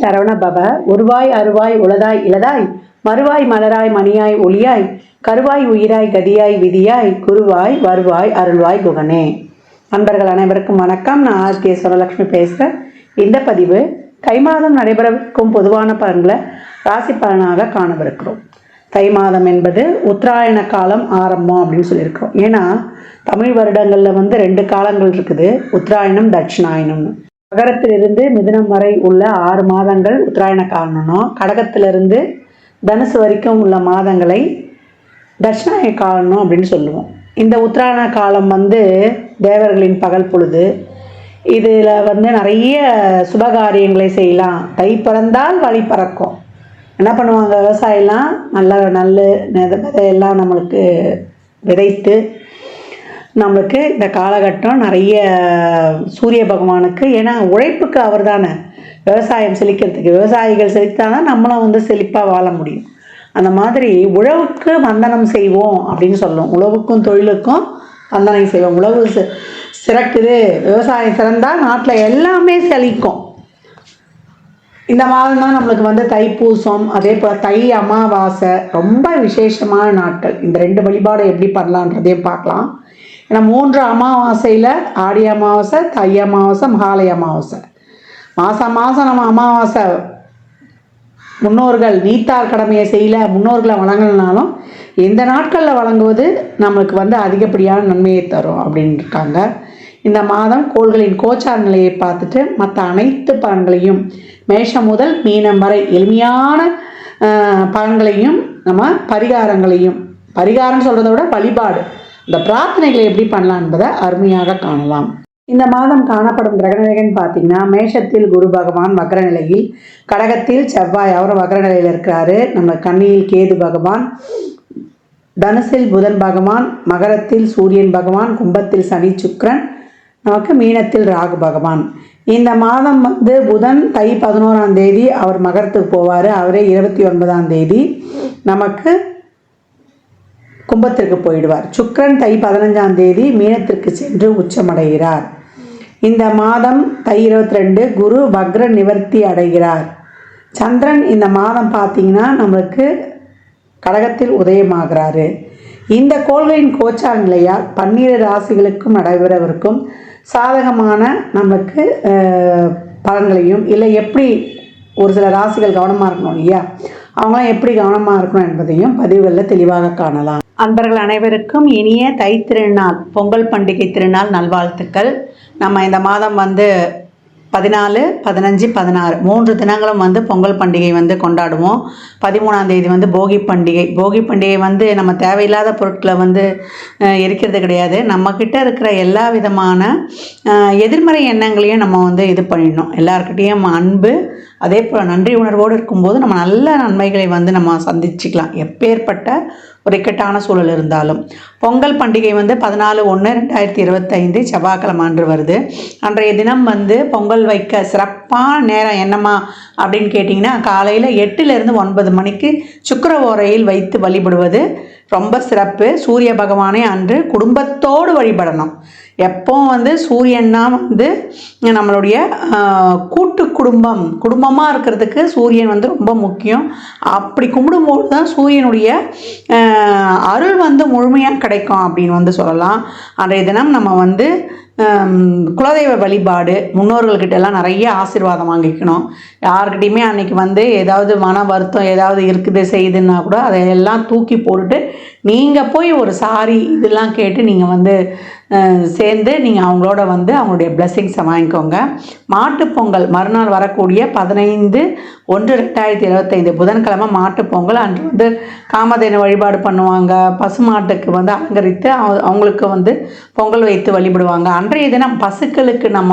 சரவண பவ. உருவாய் அருவாய் உளதாய் இளதாய் மறுவாய் மலராய் மணியாய் ஒளியாய் கருவாய் உயிராய் கதியாய் விதியாய் குருவாய் வருவாய் அருள்வாய் குகனே. நண்பர்கள் அனைவருக்கும் வணக்கம். நான் ஆர்கே சுரலட்சுமி பேசுகிறேன். இந்த பதிவு தை மாதம் நடைபெறவிருக்கும் பொதுவான பலன்களை ராசி பலனாக காணவிருக்கிறோம். தை மாதம் என்பது உத்தராயண காலம் ஆரம்பம் அப்படின்னு சொல்லியிருக்கிறோம். ஏன்னா தமிழ் வருடங்களில் 2 காலங்கள் இருக்குது, உத்தராயணம் தட்சிணாயணம்னு. மகரத்திலிருந்து மிதுனம் வரை உள்ள 6 மாதங்கள் உத்தராயண காலம்னும், கடகத்திலிருந்து தனுசு வரைக்கும் உள்ள மாதங்களை தட்சிணாயன காலம் அப்படின்னு சொல்லுவோம். இந்த உத்தராயண காலம் தேவர்களின் பகல் பொழுது. இதில் நிறைய சுபகாரியங்களை செய்யலாம். தை பிறந்தால் வழி பறக்கும். என்ன பண்ணுவாங்க, விவசாயம்லாம் நல்ல விதையெல்லாம் நம்மளுக்கு விதைத்து நம்மளுக்கு இந்த காலகட்டம் நிறைய சூரிய பகவானுக்கு, ஏன்னா உழைப்புக்கு அவர் தானே விவசாயம் செழிக்கிறதுக்கு. விவசாயிகள் செழித்தாதான் நம்மளும் செழிப்பாக வாழ முடியும். அந்த மாதிரி உழவுக்கு வந்தனம் செய்வோம் அப்படின்னு சொல்லுவோம். உழவுக்கும் தொழிலுக்கும் வந்தனம் செய்வோம். உழவு சிறக்குது, விவசாயம் சிறந்தால் நாட்டில் எல்லாமே செழிக்கும். இந்த மாதம் தான் நம்மளுக்கு தைப்பூசம், அதே போல் தை அமாவாசை ரொம்ப விசேஷமான நாட்கள். இந்த 2 வழிபாடு எப்படி பண்ணலான்றதையும் பார்க்கலாம். ஏன்னா 3 அமாவாசையில் ஆடி அமாவாசை, தை அமாவாசை, மகாலய அமாவாசை. மாதம் நம்ம அமாவாசை முன்னோர்கள் நீத்தார் கடமையை செய்யல, முன்னோர்களை வழங்கலனாலும் இந்த நாட்களில் வழங்குவது நம்மளுக்கு அதிகப்படியான நன்மையை தரும் அப்படின்னு இருக்காங்க. இந்த மாதம் கோள்களின் கோச்சார நிலையை பார்த்துட்டு மற்ற அனைத்து பலன்களையும் மேஷம் முதல் மீனம் வரை எளிமையான பலன்களையும் நம்ம பரிகாரம் சொல்கிறத விட வழிபாடு, இந்த பிரார்த்தனைகளை எப்படி பண்ணலாம் என்பதை அருமையாக காணலாம். இந்த மாதம் காணப்படும் கிரகநிலைகள்னு பார்த்தீங்கன்னா, மேஷத்தில் குரு பகவான் வக்ர நிலையில், கடகத்தில் செவ்வாய் அவரும் வக்ர நிலையில் இருக்கிறாரு. நம்ம கன்னியில் கேது பகவான், தனுசில் புதன் பகவான், மகரத்தில் சூரியன் பகவான், கும்பத்தில் சனி சுக்கிரன், நமக்கு மீனத்தில் ராகு பகவான். இந்த மாதம் புதன் தை 11ஆம் தேதி அவர் மகரத்துக்கு போவார். அவரே 29ஆம் தேதி நமக்கு கும்பத்திற்கு போயிடுவார். சுக்கிரன் தை 15ஆம் தேதி மீனத்திற்கு சென்று உச்சமடைகிறார். இந்த மாதம் தை 22 குரு வக்ர நிவர்த்தி அடைகிறார். சந்திரன் இந்த மாதம் பார்த்திங்கன்னா நம்மளுக்கு கடகத்தில் உதயமாகிறாரு. இந்த கோள்களின் கோச்சார நிலையால் 12 ராசிகளுக்கும் நடைபெறவிருக்கும் சாதகமான நம்மளுக்கு பலன்களையும், இல்லை எப்படி ஒரு சில ராசிகள் கவனமாக இருக்கணும் இல்லையா, அவங்களாம் எப்படி கவனமாக இருக்கணும் என்பதையும் பதிவுகளில் தெளிவாக காணலாம். அன்பர்கள் அனைவருக்கும் இனிய தை திருநாள், பொங்கல் பண்டிகை திருநாள் நல்வாழ்த்துக்கள். நம்ம இந்த மாதம் 14, 15, 16 3 தினங்களும் பொங்கல் பண்டிகை கொண்டாடுவோம். 13ஆம் தேதி போகி பண்டிகை. போகி பண்டிகை நம்ம தேவையில்லாத பொருட்களை எரிக்கிறது கிடையாது. நம்மக்கிட்ட இருக்கிற எல்லா விதமான எதிர்மறை எண்ணங்களையும் நம்ம இது பண்ணிடணும். எல்லாருக்கிட்டேயும் அன்பு, அதே போல் நன்றி உணர்வோடு இருக்கும்போது நம்ம நல்ல நன்மைகளை நம்ம சந்திச்சுக்கலாம், எப்பேற்பட்ட ஒரு இக்கட்டான சூழல் இருந்தாலும். பொங்கல் பண்டிகை 14/1/2025 செவ்வாய்க்கிழமை அன்று வருது. அன்றைய தினம் பொங்கல் வைக்க சிறப்பான நேரம் என்னம்மா அப்படின்னு கேட்டிங்கன்னா, காலையில் 8லிருந்து 9 மணிக்கு சுக்கிர ஓரையில் வைத்து வழிபடுவது ரொம்ப சிறப்பு. சூரிய பகவானை அன்று குடும்பத்தோடு வழிபடணும். எப்போ சூரியன்னா நம்மளுடைய கூட்டு குடும்பமாக இருக்கிறதுக்கு சூரியன் ரொம்ப முக்கியம். அப்படி கும்பிடும்போது தான் சூரியனுடைய அருள் முழுமையாக கிடைக்கும் அப்படின்னு சொல்லலாம். அன்றைய தினம் நம்ம குலதெய்வ வழிபாடு, முன்னோர்கள்கிட்ட எல்லாம் நிறைய ஆசீர்வாதம் வாங்கிக்கணும். யாருக்கிட்டையுமே அன்றைக்கி ஏதாவது மன வருத்தம் ஏதாவது இருக்குது செய்யுதுன்னா கூட அதையெல்லாம் தூக்கி போட்டுட்டு நீங்கள் போய் ஒரு சாரி இதெல்லாம் கேட்டு நீங்கள் சேர்ந்து நீங்கள் அவங்களோட அவங்களுடைய பிளெஸ்ஸிங்ஸை வாங்கிக்கோங்க. மாட்டுப்பொங்கல் மறுநாள் வரக்கூடிய 15/1/2025 புதன்கிழமை மாட்டுப்பொங்கல். அன்று காமதேனு வழிபாடு பண்ணுவாங்க. பசுமாட்டுக்கு அலங்கரித்து அவங்களுக்கு பொங்கல் வைத்து வழிபடுவாங்க. அன்றைய தினம் பசுக்களுக்கு நம்ம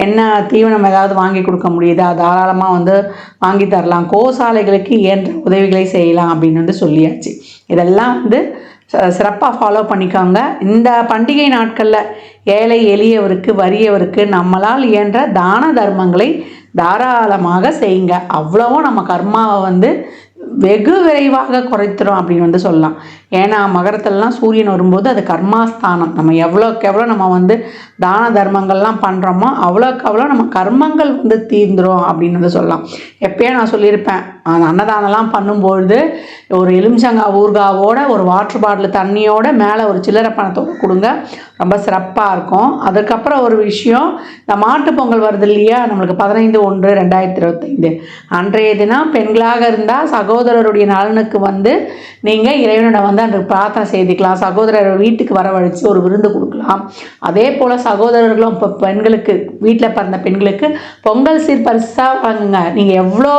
என்ன தீவனம் ஏதாவது வாங்கி கொடுக்க முடியுதா தாராளமாக வாங்கி தரலாம். கோசாலைகளுக்கு இயன்ற உதவிகளை செய்யலாம் அப்படின்னு சொல்லியாச்சு. இதெல்லாம் சிறப்பாக ஃபாலோ பண்ணிக்கோங்க. இந்த பண்டிகை நாட்களில் ஏழை எளியவருக்கு வறியவருக்கு நம்மளால் இயன்ற தான தர்மங்களை தாராளமாக செய்யுங்க. அவ்வளவும் நம்ம கர்மாவை வெகு விரைவாக குறைத்துரும் அப்படின்னு சொல்லலாம். ஏன்னா மகரத்திலலாம் சூரியன் வரும்போது அது கர்மாஸ்தானம். நம்ம எவ்வளோக்கு எவ்வளோ நம்ம தான தர்மங்கள்லாம் பண்ணுறோமோ அவ்வளோக்கு அவ்வளோ நம்ம கர்மங்கள் தீர்ந்துடும் அப்படின்னு சொல்லலாம். எப்பயே நான் சொல்லியிருப்பேன், அந்த அன்னதானம்லாம் பண்ணும்பொழுது ஒரு எலுமிச்சங்காய் ஊறுகாவோட ஒரு வாட்டர் பாட்டில் தண்ணியோட மேலே ஒரு சில்லறை பணத்தோடு கொடுங்க, ரொம்ப சிறப்பாக இருக்கும். அதுக்கப்புறம் ஒரு விஷயம், இந்த மாட்டு பொங்கல் வருது இல்லையா, நம்மளுக்கு 15/1/2025 அன்றைய தினம் பெண்களாக இருந்தால் சகோதரருடைய நலனுக்கு நீங்கள் இறைவனிடம் அந்த பிரார்த்தனை செய்துக்கலாம். சகோதரர் வீட்டுக்கு வரவழைச்சு ஒரு விருந்து கொடுக்கலாம். அதே போல் சகோதரர்களும் இப்போ பெண்களுக்கு, வீட்டில் பிறந்த பெண்களுக்கு பொங்கல் சீர் பரிசாக வாங்குங்க. நீங்கள் எவ்வளோ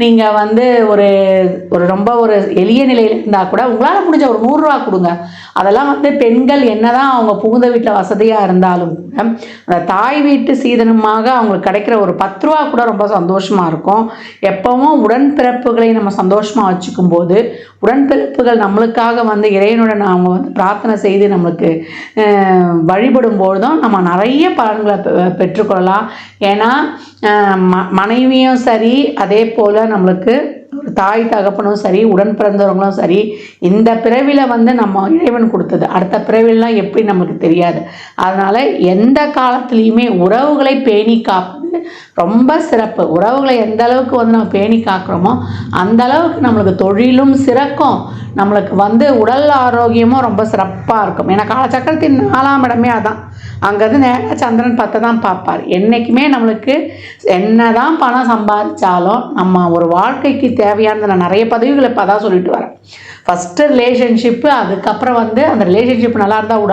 நீங்கள் ஒரு ரொம்ப ஒரு எளிய நிலையில் இருந்தால் கூட உங்களால் முடிஞ்ச ஒரு 100 ரூபா கொடுங்க. அதெல்லாம் பெண்கள் என்னதான் அவங்க புகுந்த வீட்டில் வசதியாக இருந்தாலும் கூட அந்த தாய் வீட்டு சீதனமாக அவங்களுக்கு கிடைக்கிற ஒரு 10 ரூபா கூட ரொம்ப சந்தோஷமாக இருக்கும். எப்பவும் உடன்பிறப்புகளை நம்ம சந்தோஷமாக வச்சுக்கும் போது, உடன்பிறப்புகள் நம்மளுக்காக இறைவனுடன் அவங்க பிரார்த்தனை செய்து நம்மளுக்கு வழிபடும் பொழுதும் நம்ம நிறைய பலன்களை பெற்றுக்கொள்ளலாம். ஏன்னா மனைவியும் சரி, அதே போல் நம்மளுக்கு தாய் தகப்பனும் சரி, உடன் பிறந்தவங்களும் சரி, இந்த பிறவியில் நம்ம இறைவன் கொடுத்தது, அடுத்த பிறவிலாம் எப்படி நமக்கு தெரியாது. அதனால் எந்த காலத்துலேயுமே உறவுகளை பேணி காப்பது ரொம்ப சிறப்பு. உறவுகளை எந்த அளவுக்கு நம்ம பேணி காக்கிறோமோ அந்த அளவுக்கு நம்மளுக்கு தொழிலும் சிறக்கும், நம்மளுக்கு உடல் ஆரோக்கியமும் ரொம்ப சிறப்பாக இருக்கும். ஏன்னா காலச்சக்கரத்தின் 4ஆம் இடமே அதான். அங்கேருந்து நேராக சந்திரன் 10 தான் பார்ப்பார். என்றைக்குமே நம்மளுக்கு என்ன தான் பணம் சம்பாதிச்சாலும் நம்ம ஒரு வாழ்க்கைக்கு தேவையானது, நான் நிறைய பதிவுகளை இப்போ தான் சொல்லிட்டு வரேன். ஃபஸ்ட்டு ரிலேஷன்ஷிப்பு, அதுக்கப்புறம் அந்த ரிலேஷன்ஷிப் நல்லா இருந்தால்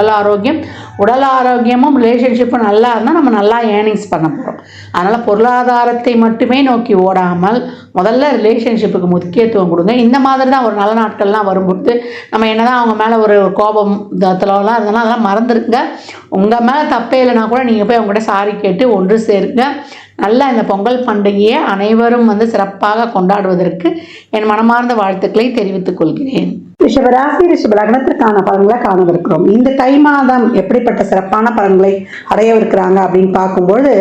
உடல் ஆரோக்கியமும் ரிலேஷன்ஷிப்பும் நல்லா இருந்தால் நம்ம நல்லா ஏர்னிங்ஸ் பண்ண போகிறோம். அதனால் பொருளாதாரத்தை மட்டுமே நோக்கி ஓடாமல் முதல்ல ரிலேஷன்ஷிப்புக்கு முக்கியத்துவம் கொடுங்க. இந்த மாதிரி தான் ஒரு நல்ல நாட்கள்லாம் வரும்போது நம்ம என்ன தான் அவங்க மேலே ஒரு கோபம் தத்தலாம் இருந்தோம்னா அதெல்லாம் மறந்துருங்க. உங்கள் மேலே தப்பே இல்லைனா கூட நீங்கள் போய் அவங்ககிட்ட சாரி கேட்டு ஒன்று சேருங்க. நல்லா இந்த பொங்கல் பண்டிகையை அனைவரும் சிறப்பாக கொண்டாடுவதற்கு என் மனமார்ந்த வாழ்த்துக்களை தெரிவித்துக் கொள்கிறேன். ரிஷபராசி ரிஷப லக்னத்திற்கான பலன்களை காணவிருக்கிறோம். இந்த தை மாதம் எப்படிப்பட்ட சிறப்பான பலன்களை அடையவிருக்கிறாங்க அப்படின்னு பார்க்கும்போது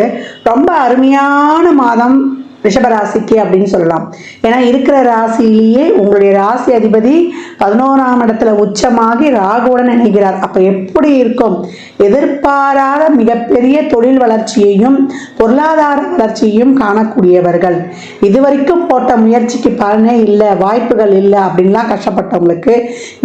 ரொம்ப அருமையான மாதம் ரிஷபராசிக்கு அப்படின்னு சொல்லலாம். ஏன்னா இருக்கிற ராசியிலேயே உங்களுடைய ராசி அதிபதி 11ஆம் இடத்துல உச்சமாகி ராகுவுடன் இணைகிறார். அப்போ எப்படி இருக்கும்? எதிர்பாராத மிகப்பெரிய தொழில் வளர்ச்சியையும் பொருளாதார வளர்ச்சியையும் காணக்கூடியவர்கள். இதுவரைக்கும் போட்ட முயற்சிக்கு பலனே இல்லை, வாய்ப்புகள் இல்லை அப்படின்லாம் கஷ்டப்பட்டவங்களுக்கு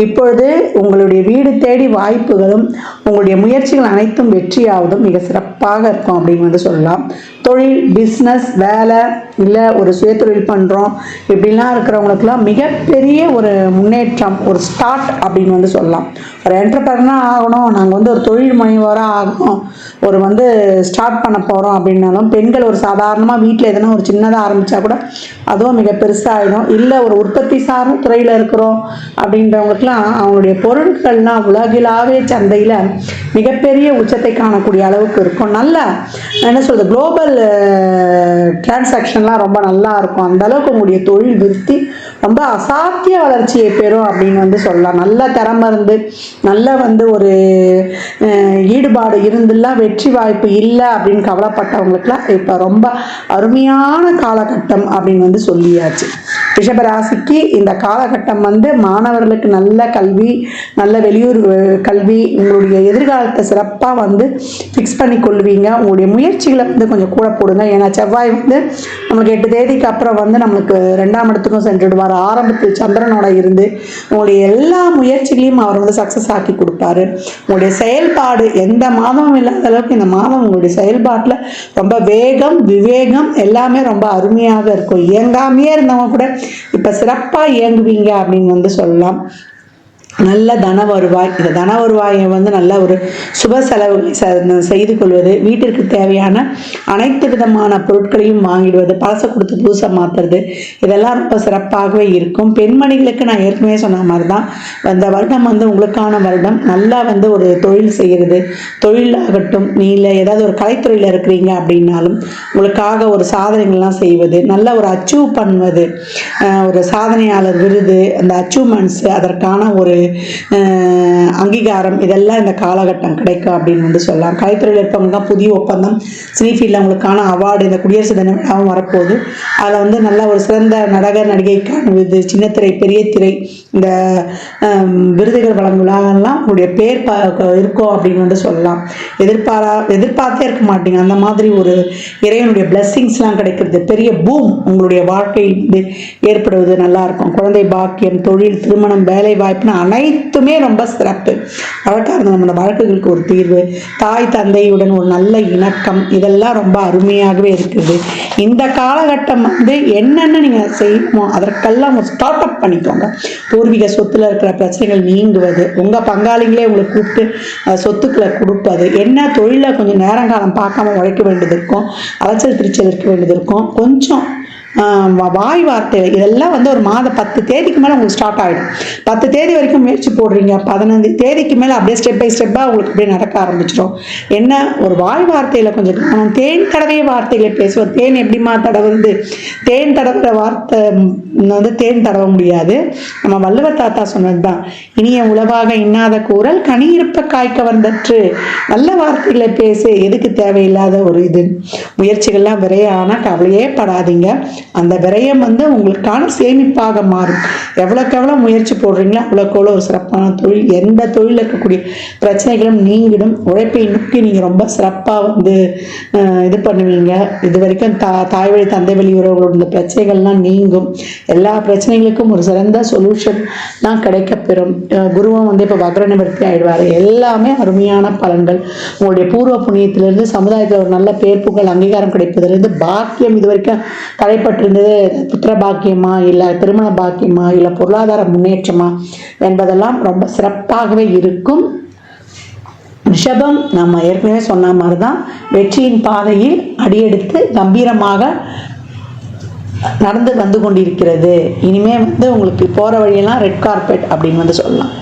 இப்பொழுது உங்களுடைய வீடு தேடி வாய்ப்புகளும் உங்களுடைய முயற்சிகள் அனைத்தும் வெற்றியாவதும் மிக சிறப்பாக இருக்கும் அப்படின்னு சொல்லலாம். தொழில், பிஸ்னஸ், வேலை, இல்லை ஒரு சுயதொழில் பண்ணுறோம் இப்படிலாம் இருக்கிறவங்களுக்குலாம் மிகப்பெரிய ஒரு முன்னேற்றம், ஒரு ஸ்டார்ட் அப்படின்னு சொல்லலாம். ஒரு என்டர்பிரனர் ஆகணும், நாங்கள் ஒரு தொழில் முனைவோராக ஆகணும், ஒரு ஸ்டார்ட் பண்ண போகிறோம் அப்படின்னாலும், பெண்கள் ஒரு சாதாரணமாக வீட்டில் எதனா ஒரு சின்னதாக ஆரம்பித்தா கூட அதுவும் மிக பெருசாகிடும். இல்லை ஒரு உற்பத்தி சார்ந்த துறையில் இருக்கிறோம் அப்படின்றவங்களுக்குலாம் அவங்களுடைய பொருட்கள்லாம் உலகிலாவே சந்தையில் மிகப்பெரிய உச்சத்தை காணக்கூடிய அளவுக்கு இருக்கும். நல்ல என்ன சொல்கிறது, குளோபல் டிரான்சாக்ஷன்லாம் ரொம்ப நல்லா இருக்கும். அந்த அளவுக்கு உங்களுடைய தொழில் விருத்தி ரொம்ப அசாத்திய வளர்ச்சியை பெறும் அப்படின்னு சொல்லலாம். நல்ல திறமை இருந்து நல்ல ஒரு ஈடுபாடு இருந்துலாம் வெற்றி வாய்ப்பு இல்லை அப்படின்னு கவலைப்பட்டவங்களுக்குலாம் இப்போ ரொம்ப அருமையான காலகட்டம் அப்படின்னு சொல்லியாச்சு. ரிஷபராசிக்கு இந்த காலகட்டம் மாணவர்களுக்கு நல்ல கல்வி, நல்ல வெளியூர் கல்வி, உங்களுடைய எதிர்காலத்தை சிறப்பாக ஃபிக்ஸ் பண்ணி கொள்வீங்க. உங்களுடைய முயற்சிகளை கொஞ்சம் கூட போடுங்க. ஏன்னா செவ்வாய் நம்மளுக்கு 8 தேதிக்கு அப்புறம் நம்மளுக்கு 2ஆம் இடத்துக்கும் சென்றுடுவார். ஆரம்பத்தில் சந்திரனோட இருந்து உங்களுடைய எல்லா முயற்சிகளையும் அவர் சக்ஸஸ் ஆக்கி கொடுப்பாரு. உங்களுடைய செயல்பாடு எந்த மாதமும் இல்லாத அளவுக்கு இந்த மாதம் உங்களுடைய செயல்பாட்டில் ரொம்ப வேகம், விவேகம் எல்லாமே ரொம்ப அருமையாக இருக்கும். இயங்காமையே இருந்தவங்க கூட இப்போ சிறப்பாக இயங்குவீங்க அப்படின்னு சொல்லலாம். நல்ல தன வருவாய், இந்த தன வருவாயை நல்ல ஒரு சுப செலவுகளை செய்து கொள்வது, வீட்டிற்கு தேவையான அனைத்து விதமான பொருட்களையும் வாங்கிடுவது, பழசை கொடுத்து புதுசை மாற்றுறது, இதெல்லாம் ரொம்ப சிறப்பாகவே இருக்கும். பெண்மணிகளுக்கு நான் ஏற்கனவே சொன்ன மாதிரி தான் இந்த வருடம் உங்களுக்கான வருடம். நல்லா ஒரு தொழில் செய்கிறது, தொழிலாகட்டும், இல்லை ஏதாவது ஒரு கலைத்துறையில் இருக்கிறீங்க அப்படின்னாலும் உங்களுக்காக ஒரு சாதனைகள்லாம் செய்வது, நல்ல ஒரு அச்சீவ் பண்ணுவது, ஒரு சாதனையாளர் விருது, அந்த அச்சீவ்மெண்ட்ஸு, அதற்கான ஒரு அங்கீகாரம் இதெல்லாம் இந்த காலகட்டம் கிடைக்கும் அப்படின்னு வந்து சொல்லலாம். கலைத்துறையில் இருப்பவங்க புதிய ஒப்பந்தம், சினிஃபீல்டில் அவங்களுக்கான அவார்டு, இந்த குடியரசு தின விழாவும் வரப்போகுது. அதில் வந்து நல்ல ஒரு சிறந்த நடிகர் நடிகைக்கான இது சின்னத்திரை பெரிய திரை இந்த விருதுகள் வழங்கும் விழாவெல்லாம் உங்களுடைய பேர் இருக்கும் அப்படின்னு வந்து சொல்லலாம். எதிர்பார்த்தே இருக்க மாட்டீங்க, அந்த மாதிரி ஒரு இறைவனுடைய பிளெஸ்ஸிங்ஸ்லாம் கிடைக்கிறது, பெரிய பூம் உங்களுடைய வாழ்க்கையில் ஏற்படுவது நல்லா இருக்கும். குழந்தை பாக்கியம், தொழில், திருமணம், வேலை வாய்ப்புன்னு அனைத்துமே ரொம்ப சிறப்பு. வழக்காக இருந்த நம்மளோட வழக்குகளுக்கு ஒரு தீர்வு, தாய் தந்தையுடன் ஒரு நல்ல இணக்கம், இதெல்லாம் ரொம்ப அருமையாகவே இருக்குது. இந்த காலகட்டம் வந்து என்னென்ன நீங்கள் செய்யணுமோ அதற்கெல்லாம் ஒரு ஸ்டார்ட் அப் பண்ணிக்கோங்க. பூர்வீக சொத்துல இருக்கிற பிரச்சனைகள் நீங்குவது, உங்கள் பங்காளிகளே உங்களை கூப்பிட்டு சொத்துக்களை கொடுப்பது, என்ன தொழிலை கொஞ்சம் நேரங்காலம் பார்க்காம உழைக்க வேண்டியது இருக்கும், அலைச்சல் திருச்சல் இருக்க வேண்டியது இருக்கும், கொஞ்சம் வாய் வார்த்தை இதெல்லாம் வந்து ஒரு மாதம் 10 தேதிக்கு மேலே உங்களுக்கு ஸ்டார்ட் ஆகிடும். 10 தேதி வரைக்கும் முயற்சி போடுறீங்க, 15 தேதிக்கு மேலே அப்படியே ஸ்டெப் பை ஸ்டெப்பாக உங்களுக்கு அப்படியே நடக்க ஆரம்பிச்சிடும். என்ன ஒரு வாய் வார்த்தையில் கொஞ்சம் தேன் தடவைய வார்த்தைகளை பேசுவோம். தேன் எப்படிமா தடவுறது? தேன் தடவுற வார்த்தை வந்து தேன் தடவ முடியாது. நம்ம வள்ளுவர் தாத்தா சொன்னது தான், இனிய உளவாக இன்னாத கூறல் கனி இருப்ப காய்க்க வந்தற்று. நல்ல வார்த்தைகளை பேசு, எதுக்கு தேவையில்லாத ஒரு இது முயற்சிகள்லாம் விரையான கவலையே படாதீங்க. அந்த விரயம் வந்து உங்களுக்கான சேமிப்பாக மாறும். எவ்வளோக்கு எவ்வளோ முயற்சி போடுறீங்களோ அவ்வளோக்கு எவ்வளோ ஒரு சிறப்பான தொழில், எந்த தொழிலில் இருக்கக்கூடிய பிரச்சனைகளும் நீங்கிடும். உழைப்பை நோக்கி நீங்கள் ரொம்ப சிறப்பாக வந்து இது பண்ணுவீங்க. இது வரைக்கும் தாய் வழி தந்தை வழி உறவுகளோட இந்த பிரச்சனைகள்லாம் நீங்கும். எல்லா பிரச்சனைகளுக்கும் ஒரு சிறந்த சொல்யூஷன்லாம் கிடைக்கப்பெறும். குருவும் வந்து இப்போ வக்ர நிவர்த்தி ஆயிடுவார். எல்லாமே அருமையான பலன்கள். உங்களுடைய பூர்வ புண்ணியத்திலிருந்து சமுதாயத்தில் ஒரு நல்ல பேர் புகழ் அங்கீகாரம் கிடைப்பதிலிருந்து பாக்கியம் இது வரைக்கும் தடைப்பட்டிருந்தது, புத்திர பாக்கியமா இல்லை திருமண பாக்கியமா இல்லை பொருளாதார முன்னேற்றமா என்பதெல்லாம் ரொம்ப சிறப்பாகவே இருக்கும். ரிஷபம் நம்ம ஏற்கனவே சொன்ன மாதிரி தான் வெற்றியின் பாதையில் அடியெடுத்து கம்பீரமாக நடந்து வந்து கொண்டிருக்கிறது. இனிமே வந்து உங்களுக்கு போகிற வழியெல்லாம் ரெட் கார்பெட் அப்படின்னு வந்து சொல்லலாம்.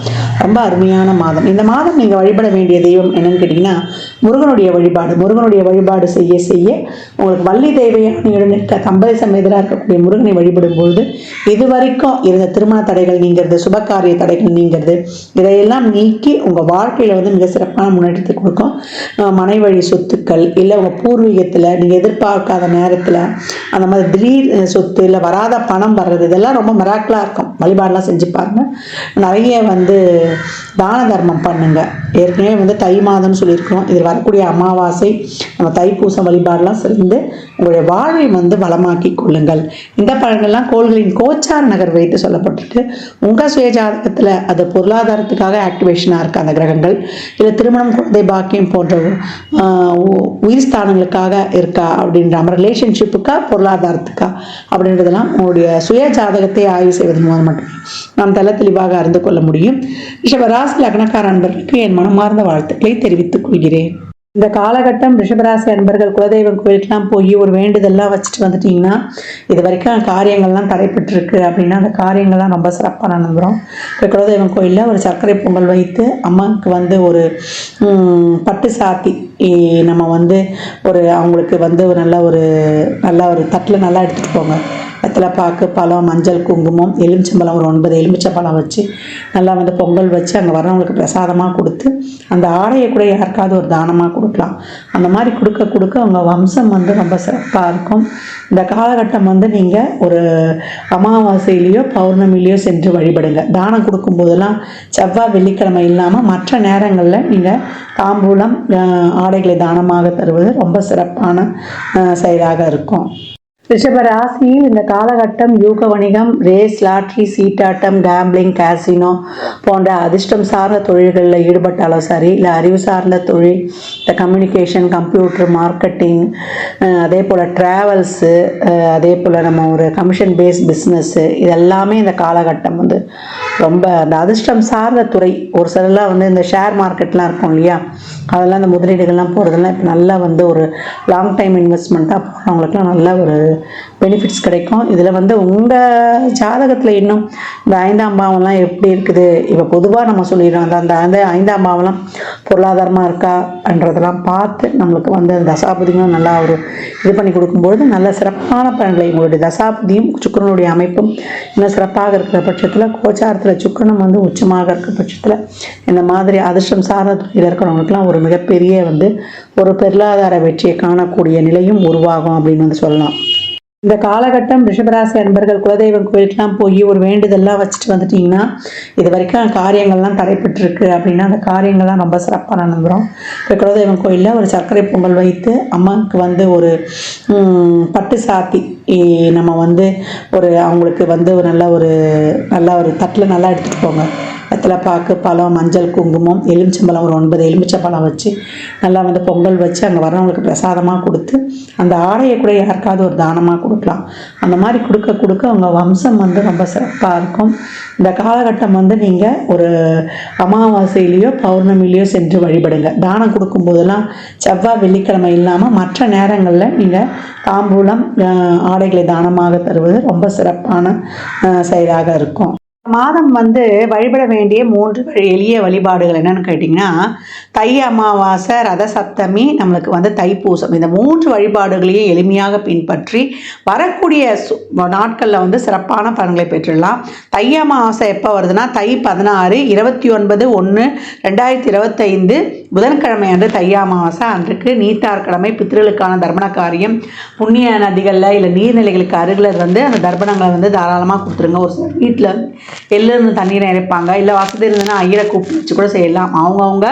ரொம்ப அருமையான மாதம். இந்த மாதம் நீங்கள் வழிபட வேண்டிய தெய்வம் என்னன்னு கேட்டிங்கன்னா முருகனுடைய வழிபாடு. முருகனுடைய வழிபாடு செய்ய செய்ய உங்களுக்கு வள்ளி தேவையானியுடன் இருக்க தம்பதி சமேதராக இருக்கக்கூடிய முருகனை வழிபடும் பொழுது இது வரைக்கும் இருந்த திருமண தடைகள் நீங்கிறது, சுபகாரிய தடைகள் நீங்கிறது, இதையெல்லாம் நீக்கி உங்கள் வாழ்க்கையில் வந்து மிக சிறப்பான முன்னேற்றத்தை கொடுக்கும். மனை வழி சொத்துக்கள் இல்லை உங்கள் பூர்வீகத்தில் நீங்கள் எதிர்பார்க்காத நேரத்தில் அந்த மாதிரி திடீர் சொத்து இல்லை வராத பணம் வர்றது, இதெல்லாம் ரொம்ப மிராக்கிளாக இருக்கும். வழிபாடெல்லாம் செஞ்சு பாருங்கள். நிறைய வந்து தான தர்மம் பண்ணுங்க. ஏற்கனவே வந்து தை மாதம்னு சொல்லியிருக்கிறோம். இதில் வரக்கூடிய அமாவாசை நம்ம தைப்பூசம் வழிபாடெல்லாம் சேர்ந்து உங்களுடைய வாழ்வை வந்து வளமாக்கி கொள்ளுங்கள். இந்த பலன்கள்லாம் கோள்களின் கோச்சார நகர் வைத்து சொல்லப்பட்டிருக்கு. உங்கள் சுயஜாதகத்தில் அது பொருளாதாரத்துக்காக ஆக்டிவேஷனாக இருக்குது அந்த கிரகங்கள், இல்லை திருமணம் குழந்தை பாக்கியம் போன்ற உயிர் ஸ்தானங்களுக்காக இருக்கா அப்படின்ற நம்ம ரிலேஷன்ஷிப்புக்கா பொருளாதாரத்துக்கா அப்படின்றதெல்லாம் உங்களுடைய சுய ஜாதகத்தை ஆய்வு செய்வதன் மூலம் மட்டும் நாம் தெல்ல தெளிவாக அறிந்து கொள்ள முடியும். ரிஷபராசி லக்னக்கார அன்பர்களுக்கு என் மனமார்ந்த வாழ்த்துக்களை தெரிவித்துக் கொள்கிறேன். இந்த காலகட்டம் ரிஷபராசி அன்பர்கள் குலதெய்வம் கோயிலுக்கெல்லாம் போய் ஒரு வேண்டுதெல்லாம் வச்சுட்டு வந்துட்டிங்கன்னா, இது வரைக்கும் காரியங்கள்லாம் தடைப்பட்டிருக்கு அப்படின்னா அந்த காரியங்கள்லாம் ரொம்ப சிறப்பாக நடந்துடும். இப்போ குலதெய்வம் கோயிலில் ஒரு சர்க்கரை பொங்கல் வைத்து அம்மாவுக்கு வந்து ஒரு பட்டு சாத்தி நம்ம வந்து அவங்களுக்கு வந்து ஒரு நல்ல ஒரு தட்டில் நல்லா எடுத்துகிட்டு போங்க. வெத்தலை பாக்கு, பழம், மஞ்சள், குங்குமம், எலுமிச்சம்பழம் ஒரு 9 எலுமிச்சம்பழம் வச்சு நல்லா வந்து பொங்கல் வச்சு அங்கே வரவங்களுக்கு பிரசாதமாக கொடுத்து அந்த ஆடையை கூட யாருக்காவது ஒரு தானமாக கொடுக்கலாம். அந்த மாதிரி கொடுக்க கொடுக்க அவங்க வம்சம் வந்து ரொம்ப சிறப்பாக இருக்கும். இந்த காலகட்டம் வந்து நீங்கள் ஒரு அமாவாசையிலையோ பௌர்ணமிலையோ சென்று வழிபடுங்க. தானம் கொடுக்கும்போதெல்லாம் செவ்வாய் வெள்ளிக்கிழமை இல்லாமல் மற்ற நேரங்களில் நீங்கள் தாம்பூலம் ஆடைகளை தானமாக தருவது ரொம்ப சிறப்பான செயலாக இருக்கும். ரிஷப ராசியில் இந்த காலகட்டம் யூக வணிகம், ரேஸ், லாட்ரி, சீட்டாட்டம், கேம்பிளிங், காசினோ போன்ற அதிர்ஷ்டம் சார்ந்த தொழில்களில் ஈடுபட்டாலும் சரி, இல்லை அறிவு சார்ந்த தொழில், இந்த கம்யூனிகேஷன், கம்ப்யூட்டர், மார்க்கெட்டிங், அதே போல் ட்ராவல்ஸு, அதே போல் நம்ம ஒரு கமிஷன் பேஸ் பிஸ்னஸ்ஸு, இதெல்லாமே இந்த காலகட்டம் வந்து ரொம்ப அந்த அதிர்ஷ்டம் சார்ந்த துறை. ஒரு சிலர்லாம் வந்து இந்த ஷேர் மார்க்கெட்லாம் இருக்கும் இல்லையா, அதெல்லாம் இந்த முதலீடுகள்லாம் போகிறதெல்லாம் இப்போ நல்லா வந்து ஒரு லாங் டைம் இன்வெஸ்ட்மெண்ட்டாக போகிறவங்களுக்குலாம் நல்ல ஒரு பெனிஃபிட்ஸ் கிடைக்கும். இதில் வந்து உங்கள் ஜாதகத்தில் இன்னும் இந்த 5ஆம் பாவம்லாம் எப்படி இருக்குது, இப்போ பொதுவாக நம்ம சொல்லிடுறோம் அந்த 5ஆம் பாவம்லாம் பொருளாதாரமாக இருக்கான்றதெல்லாம் பார்த்து நம்மளுக்கு வந்து தசாபதியும் நல்லா ஒரு இது பண்ணி கொடுக்கும்பொழுது நல்ல சிறப்பான பலன்களை உங்களுடைய தசாபதியும் சுக்கிரனுடைய அமைப்பும் இன்னும் சிறப்பாக இருக்கிற பட்சத்தில், கோச்சாரத்தில் சுக்கிரனும் வந்து உச்சமாக இருக்கிற பட்சத்தில் இந்த மாதிரி அதிர்ஷ்டம் சார்ந்த துறையில் இருக்கிறவங்களுக்குலாம் ஒரு மிகப்பெரிய வந்து ஒரு பொருளாதார வெற்றியை காணக்கூடிய நிலையும் உருவாகும் அப்படின்னு வந்து சொல்லலாம். இந்த காலகட்டம் ரிஷபராசி அன்பர்கள் குலதெய்வம் கோயிலுக்கெல்லாம் போய் ஒரு வேண்டுதல்லாம் வச்சுட்டு வந்துட்டிங்கன்னா, இது வரைக்கும் காரியங்கள்லாம் தடைப்பட்டிருக்கு அப்படின்னா அந்த காரியங்கள்லாம் ரொம்ப சிறப்பாக நடந்துடும். இப்போ குலதெய்வம் கோயிலில் ஒரு சர்க்கரை பொங்கல் வைத்து அம்மாவுக்கு வந்து ஒரு பட்டு சாத்தி நம்ம வந்து ஒரு அவங்களுக்கு வந்து நல்ல ஒரு தட்டில் நல்லா எடுத்துகிட்டு போங்க. வெத்தலைப்பாக்கு, பழம், மஞ்சள், குங்குமம், எலுமிச்சம்பழம் ஒரு 9 எலுமிச்சம்பழம் வச்சு நல்லா வந்து பொங்கல் வச்சு அங்கே வரவங்களுக்கு பிரசாதமாக கொடுத்து அந்த ஆடையை கூட யாருக்காவது ஒரு தானமாக கொடுக்கலாம். அந்த மாதிரி கொடுக்க அவங்க வம்சம் வந்து ரொம்ப சிறப்பாக இருக்கும். இந்த காலகட்டம் வந்து நீங்கள் ஒரு அமாவாசையிலையோ பௌர்ணமிலையோ சென்று வழிபடுங்க. தானம் கொடுக்கும்போதெல்லாம் செவ்வாய் வெள்ளிக்கிழமை இல்லாமல் மற்ற நேரங்களில் நீங்கள் தாம்பூலம் ஆடைகளை தானமாக தருவது ரொம்ப சிறப்பான செயலாக இருக்கும். மாதம் வந்து வழிபட வேண்டிய 3 எளிய வழிபாடுகள் என்னன்னு கேட்டிங்கன்னா, தை அமாவாசை, ரத சப்தமி, நம்மளுக்கு வந்து தைப்பூசம். இந்த 3 வழிபாடுகளையும் எளிமையாக பின்பற்றி வரக்கூடிய நாட்களில் வந்து சிறப்பான பலன்களை பெற்றுடலாம். தை அமாவாசை எப்போ வருதுன்னா, தை 16 29/1/2025 புதன்கிழமை அன்று தை அமாவாசை அன்றைக்கு நீத்தார் கடமை, பித்ருக்களுக்கான தர்ப்பண காரியம், புண்ணிய நதிகளில் இல்லை நீர்நிலைகளுக்கு அருகில் வந்து அந்த தர்ப்பணங்களை வந்து தாராளமாக கொடுத்துருங்க. ஒரு சில வீட்டில் எள்ளிருந்து தண்ணீரை இறைப்பாங்க, இல்லை வசதி இருந்ததுன்னா ஐயரை கூப்பிட்டு வச்சு கூட செய்யலாம். அவங்கவுங்க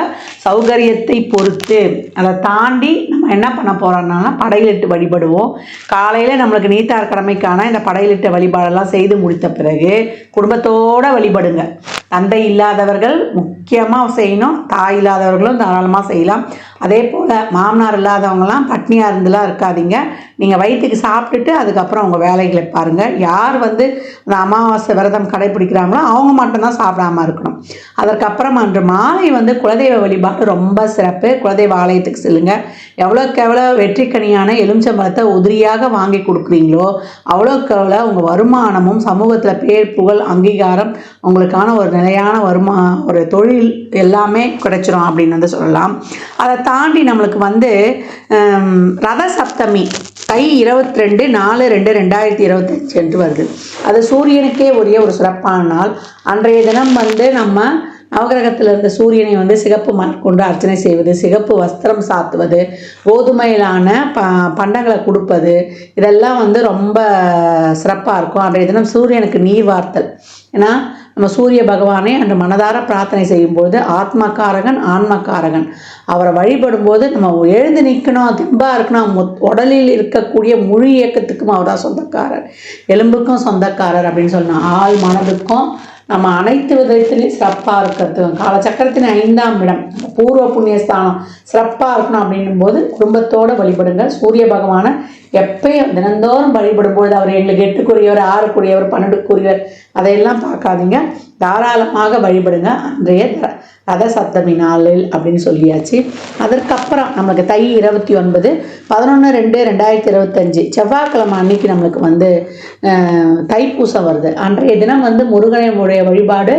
சௌகரியத்தை பொறுத்து. அதை தாண்டி நம்ம என்ன பண்ண போகிறோம்னா படையலிட்டு வழிபடுவோம். காலையில் நம்மளுக்கு நீத்தார் கடமைக்கான இந்த படையலிட்ட வழிபாடெல்லாம் செய்து முடித்த பிறகு குடும்பத்தோடு வழிபடுங்க. தந்தை இல்லாதவர்கள் முக்கியமாக செய்யணும், தாய் இல்லாதவர்களும் தாராளமாக செய்யலாம். அதே போல் மாமனார் இல்லாதவங்களாம் பட்னியாக இருந்துலாம் இருக்காதீங்க. நீங்கள் வயிற்றுக்கு சாப்பிட்டுட்டு அதுக்கப்புறம் உங்கள் வேலைகளை பாருங்கள். யார் வந்து அந்த அமாவாசை விரதம் கடைப்பிடிக்கிறாங்களோ அவங்க மட்டும்தான் சாப்பிடாமல் இருக்கணும். அதற்கப்புறம் அன்று மாலை வந்து குலதெய்வ வழிபாடு ரொம்ப சிறப்பு. குலதெய்வ ஆலயத்துக்கு செல்லுங்கள். எவ்வளோக்கு எவ்வளோ வெற்றிக்கனியான எலுமிச்சம்பழத்தை உதிரியாக வாங்கி கொடுக்குறீங்களோ அவ்வளோக்கு எவ்வளோ உங்கள் வருமானமும் சமூகத்தில் பேர் புகழ் அங்கீகாரம் உங்களுக்கான ஒரு நிலையான ஒரு தொழில் எல்லாமே கிடைச்சிரும் அப்படின்னு வந்து சொல்லலாம். அதை தாண்டி நம்மளுக்கு வந்து ரத சப்தமி தை 22/4/2025 என்று வருது. அது சூரியனுக்கே உரிய ஒரு சிறப்பான நாள். அன்றைய தினம் வந்து நம்ம நவகிரகத்தில் இருந்த சூரியனை வந்து சிகப்பு மலர் கொண்டு அர்ச்சனை செய்வது, சிகப்பு வஸ்திரம் சாத்துவது, கோதுமையிலான பண்டங்களை கொடுப்பது, இதெல்லாம் வந்து ரொம்ப சிறப்பாக இருக்கும். அன்றைய தினம் சூரியனுக்கு நீர் வார்த்தல். ஏன்னா நம்ம சூரிய பகவானை அன்று மனதார பிரார்த்தனை செய்யும்போது ஆத்மக்காரகன் ஆன்மக்காரகன் அவரை வழிபடும்போது நம்ம எழுந்து நிற்கணும், திம்பாக இருக்கணும். உடலில் இருக்கக்கூடிய முழு இயக்கத்துக்கும் அவர் தான் சொந்தக்காரர், எலும்புக்கும் சொந்தக்காரர் அப்படின்னு சொல்லணும். ஆள் மனதுக்கும் நம்ம அனைத்து விதத்திலையும் சிறப்பாக இருக்கிறதுக்கும் காலச்சக்கரத்தின் 5ஆம் இடம் பூர்வ புண்ணியஸ்தானம் சிறப்பாக இருக்கணும் அப்படின்னும் போது குடும்பத்தோடு வழிபடுங்க. சூரிய பகவானை எப்பயும் தினந்தோறும் வழிபடும்போது அவர் எங்களுக்கு 8க்குரியவர், 6க்குரியவர், 12க்குரியவர் அதையெல்லாம் பார்க்காதீங்க. தாராளமாக வழிபடுங்க அன்றைய ரத சப்தமி நாளில் அப்படின்னு சொல்லியாச்சு. அதற்கப்புறம் நம்மளுக்கு தை 29/11/2025 செவ்வாய்க்கிழமை அன்னைக்கு நம்மளுக்கு வந்து தைப்பூசம் வருது. அன்றைய தினம் வந்து முருகனுடைய வழிபாடு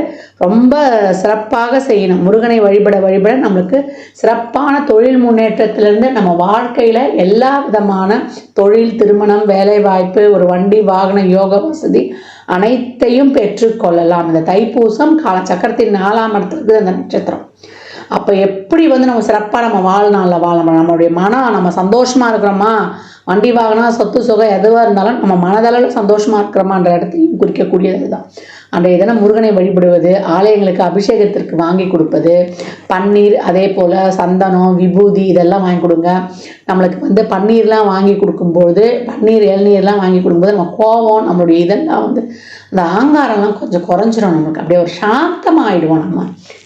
ரொம்ப சிறப்பாக செய்யணும். முருகனை வழிபட நம்மளுக்கு சிறப்பான தொழில் முன்னேற்றத்திலிருந்து நம்ம வாழ்க்கையில் எல்லா விதமான தொழில், திருமணம், வேலைவாய்ப்பு, ஒரு வண்டி வாகன யோக வசதி அனைத்தையும் பெற்றுக்கொள்ளலாம். இந்த தைப்பூசம் காலச்சக்கரத்தின் 4ஆம் இடத்துக்கு அந்த நட்சத்திரம். அப்போ எப்படி வந்து நம்ம சிறப்பாக நம்ம வாழ்நாளில் வாழணும், நம்மளுடைய மனம் நம்ம சந்தோஷமாக இருக்கிறோமா, வண்டி வாகனம் சொத்து சுகம் எதுவாக இருந்தாலும் நம்ம மனதளவில் சந்தோஷமாக இருக்கிறோமான்ற இடத்தையும் குறிக்கக்கூடியது தான். அன்றைய தினம் முருகனை வழிபடுவது, ஆலயங்களுக்கு அபிஷேகத்திற்கு வாங்கி கொடுப்பது, பன்னீர், அதே போல் சந்தனம், விபூதி இதெல்லாம் வாங்கி கொடுங்க. நம்மளுக்கு வந்து பன்னீர்லாம் வாங்கி கொடுக்கும்போது, பன்னீர் இளநீர்லாம் வாங்கி கொடுக்கும்போது நம்ம கோபம் நம்மளுடைய இதெல்லாம் வந்து அந்த ஆங்காரம்லாம் கொஞ்சம் குறைஞ்சிரும். நமக்கு அப்படியே ஒரு சாந்தமாகிடுவோம் நம்ம.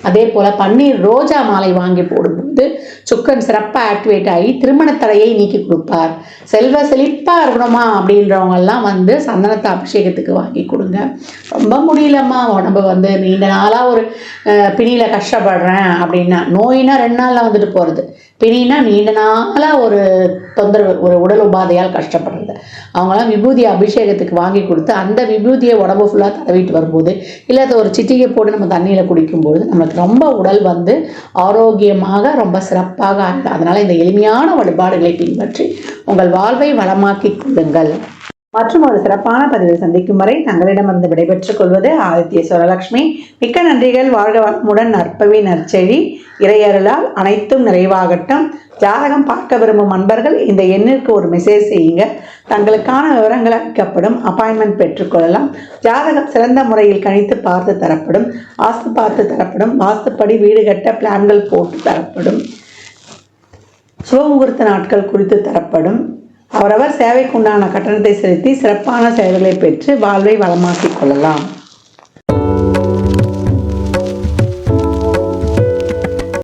அதே போல் பன்னீர் ரோஜா மாலை வாங்கி போடும்போது சுக்கரன் சிறப்பாக ஆக்டிவேட் ஆகி திருமண தடையை நீக்கி கொடுப்பார். செல்வ செழிப்பாக இருக்கணுமா அப்படின்றவங்கெல்லாம் வந்து சந்தனத்தை அபிஷேகத்துக்கு வாங்கி கொடுங்க. ரொம்ப முடியலம்மா உடம்பு வந்து நீண்ட நாளாக ஒரு பிணியில் கஷ்டப்படுறேன் அப்படின்னா, நோயினா 2 நாளில் வந்துட்டு போகிறது, பிணினா நீண்ட நாளாக ஒரு தொந்தரவு, ஒரு உடல் உபாதையால் கஷ்டப்படுறது. அவங்களாம் விபூதி அபிஷேகத்துக்கு வாங்கி கொடுத்து அந்த விபூதியை உடம்பு ஃபுல்லாக தடவிட்டு வரும்போது, இல்லை அதை ஒரு சிட்டிகை போட்டு நம்ம தண்ணியில் குடிக்கும்போது நமக்கு ரொம்ப உடல் வந்து ஆரோக்கியமாக ரொம்ப சிறப்பாக ஆகும். அதனால் இந்த எளிமையான வழிபாடுகளை பின்பற்றி உங்கள் வாழ்வை வளமாக்கிக் கொள்ளுங்கள். மற்றும் ஒரு சிறப்பான பதிவில் சந்திக்கும் வரை தங்களிடமிருந்து விடைபெற்றுக் கொள்வது ஆதித்ய சுரலட்சுமி. மிக்க நன்றிகள். வாழ்க வளமுடன். நற்பவி நற்செழி இறையருளால் அனைத்தும் நிறைவாகட்டும். ஜாதகம் பார்க்க விரும்பும் அன்பர்கள் இந்த எண்ணிற்கு ஒரு மெசேஜ் செய்யுங்க. தங்களுக்கான விவரங்கள் அளிக்கப்படும். அப்பாயின்மெண்ட் பெற்றுக்கொள்ளலாம். ஜாதகம் சிறந்த முறையில் கணித்து பார்த்து தரப்படும். வாஸ்து பார்த்து தரப்படும். வாஸ்துப்படி வீடு கட்ட பிளான்கள் போட்டு தரப்படும். சுபமுகூர்த்த நாட்கள் குறித்து தரப்படும். அவரவர் சேவைக்குண்டான கட்டணத்தை செலுத்தி சிறப்பான சேவைகளை பெற்று வாழ்வை வளமாக்கிக் கொள்ளலாம்.